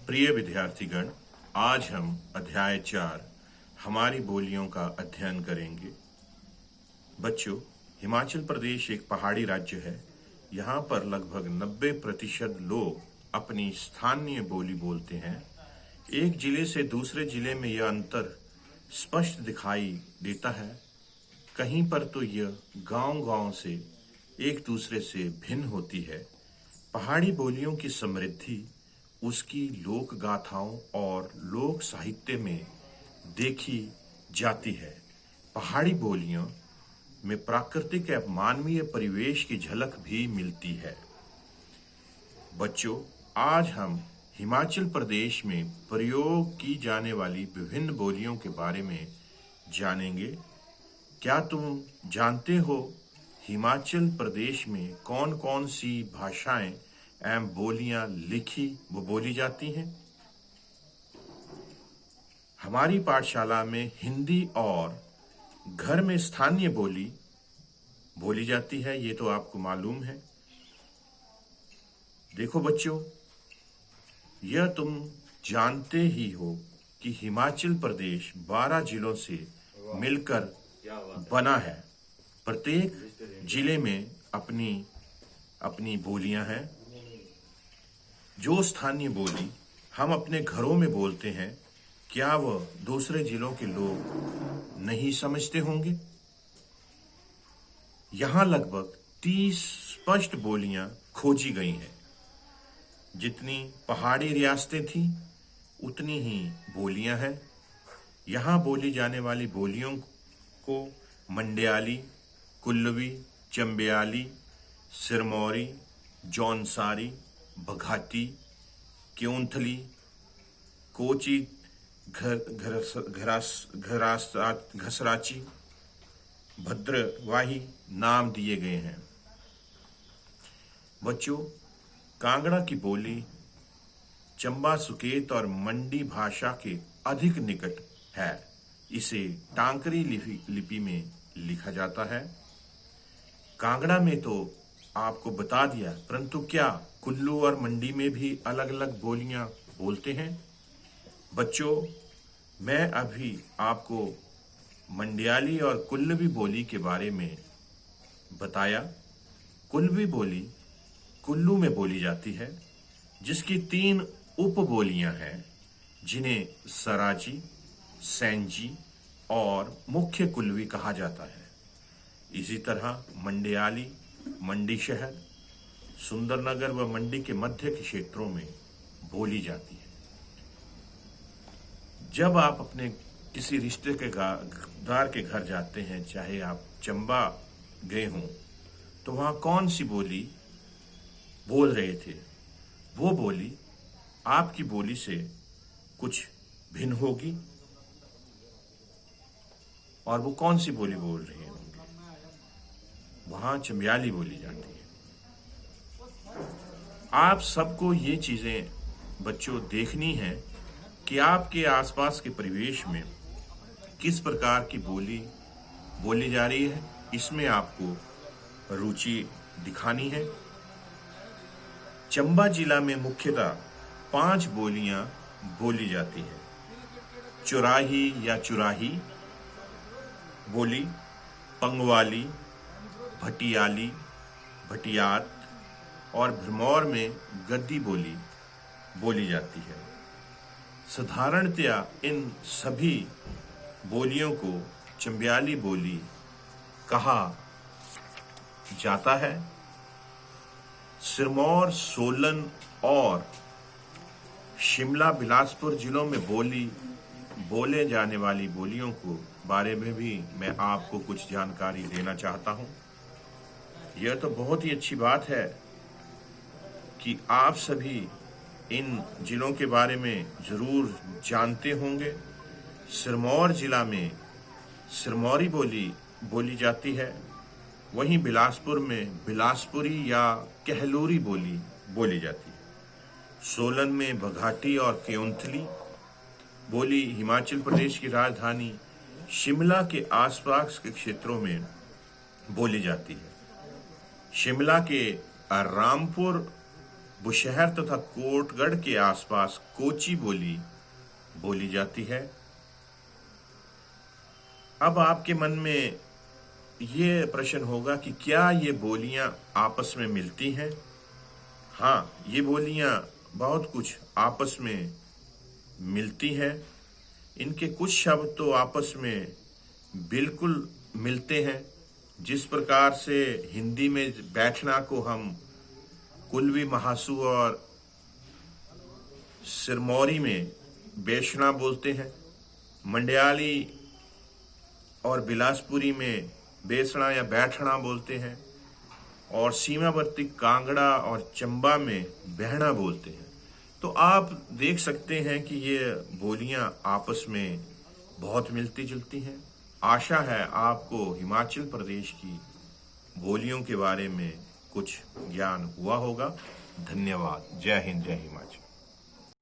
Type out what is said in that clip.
प्रिय विद्यार्थीगण, आज हम अध्याय 4 हमारी बोलियों का अध्ययन करेंगे। बच्चों, हिमाचल प्रदेश एक पहाड़ी राज्य है। यहाँ पर लगभग 90% लोग अपनी स्थानीय बोली बोलते हैं। एक जिले से दूसरे जिले में यह अंतर स्पष्ट दिखाई देता है। कहीं पर तो यह गांव-गांव से एक दूसरे से भिन्न होती है। पहाड़ी बोलियों की समृद्धि उसकी लोक गाथाओं और लोक साहित्य में देखी जाती है। पहाड़ी बोलियों में प्राकृतिक एवं मानवीय परिवेश की झलक भी मिलती है। बच्चों, आज हम हिमाचल प्रदेश में प्रयोग की जाने वाली विभिन्न बोलियों के बारे में जानेंगे। क्या तुम जानते हो हिमाचल प्रदेश में कौन कौन सी भाषाएं एवं बोलियां लिखी व बोली जाती हैं? हमारी पाठशाला में हिंदी और घर में स्थानीय बोली बोली जाती है, ये तो आपको मालूम है। देखो बच्चों, यह तुम जानते ही हो कि हिमाचल प्रदेश 12 जिलों से मिलकर बना है। प्रत्येक जिले में अपनी अपनी बोलियां हैं। जो स्थानीय बोली हम अपने घरों में बोलते हैं, क्या वह दूसरे जिलों के लोग नहीं समझते होंगे? यहाँ लगभग 30 स्पष्ट बोलियां खोजी गई हैं। जितनी पहाड़ी रियासतें थीं, उतनी ही बोलियां हैं। यहाँ बोली जाने वाली बोलियों को मंड्याली, कुल्लवी, चंबयाली, सिरमौरी, जौनसारी, बघाटी, क्योंथली, कोची, घसराची, भद्रवाही नाम दिए गए हैं। बच्चों, कांगड़ा की बोली चंबा, सुकेत और मंडी भाषा के अधिक निकट है। इसे टांकरी लिपि में लिखा जाता है। कांगड़ा में तो आपको बता दिया, परंतु क्या कुल्लू और मंडी में भी अलग अलग बोलियां बोलते हैं? बच्चों, मैं अभी आपको मंड्याली और कुल्लवी बोली के बारे में बताया। कुल्लवी बोली कुल्लू में बोली जाती है, जिसकी 3 उप बोलियां हैं, जिन्हें सराजी, सैंजी और मुख्य कुल्लवी कहा जाता है। इसी तरह मंड्याली मंडी शहर, सुंदरनगर व मंडी के मध्य के क्षेत्रों में बोली जाती है। जब आप अपने किसी रिश्ते के दार के घर जाते हैं, चाहे आप चंबा गए हों, तो वहाँ कौन सी बोली बोल रहे थे? वो बोली आपकी बोली से कुछ भिन्न होगी। और वो कौन सी बोली बोल रहे होंगे? वहाँ चंबयाली बोली जाती है। आप सबको ये चीज़ें बच्चों देखनी है कि आपके आसपास के परिवेश में किस प्रकार की बोली बोली जा रही है। इसमें आपको रुचि दिखानी है। चंबा जिला में मुख्यतः 5 बोलियां बोली जाती है। चुराही या चुराही बोली, पंगवाली, भटियाली, भटियात और भरमौर में गद्दी बोली बोली जाती है। साधारणतया इन सभी बोलियों को चंबयाली बोली कहा जाता है। सिरमौर, सोलन और शिमला, बिलासपुर जिलों में बोले जाने वाली बोलियों को बारे में भी मैं आपको कुछ जानकारी देना चाहता हूं। यह तो बहुत ही अच्छी बात है कि आप सभी इन जिलों के बारे में जरूर जानते होंगे। सिरमौर जिला में सिरमौरी बोली बोली जाती है। वहीं बिलासपुर में बिलासपुरी या कहलूरी बोली बोली जाती है। सोलन में बघाटी और क्योंथली बोली हिमाचल प्रदेश की राजधानी शिमला के आसपास के क्षेत्रों में बोली जाती है। शिमला के रामपुर बुशहर तथा कोटगढ़ के आसपास कोची बोली बोली जाती है। अब आपके मन में ये प्रश्न होगा कि क्या ये बोलियां आपस में मिलती हैं? हाँ, ये बोलियां बहुत कुछ आपस में मिलती हैं। इनके कुछ शब्द तो आपस में बिल्कुल मिलते हैं। जिस प्रकार से हिंदी में बैठना को हम कुल्वी महासू और सिरमौरी में बेशना बोलते हैं, मंडयाली और बिलासपुरी में बेसना या बैठना बोलते हैं, और सीमावर्ती कांगड़ा और चंबा में बहना बोलते हैं। तो आप देख सकते हैं कि ये बोलियां आपस में बहुत मिलती जुलती हैं। आशा है आपको हिमाचल प्रदेश की बोलियों के बारे में कुछ ज्ञान हुआ होगा। धन्यवाद। जय हिंद, जय हिमाचल।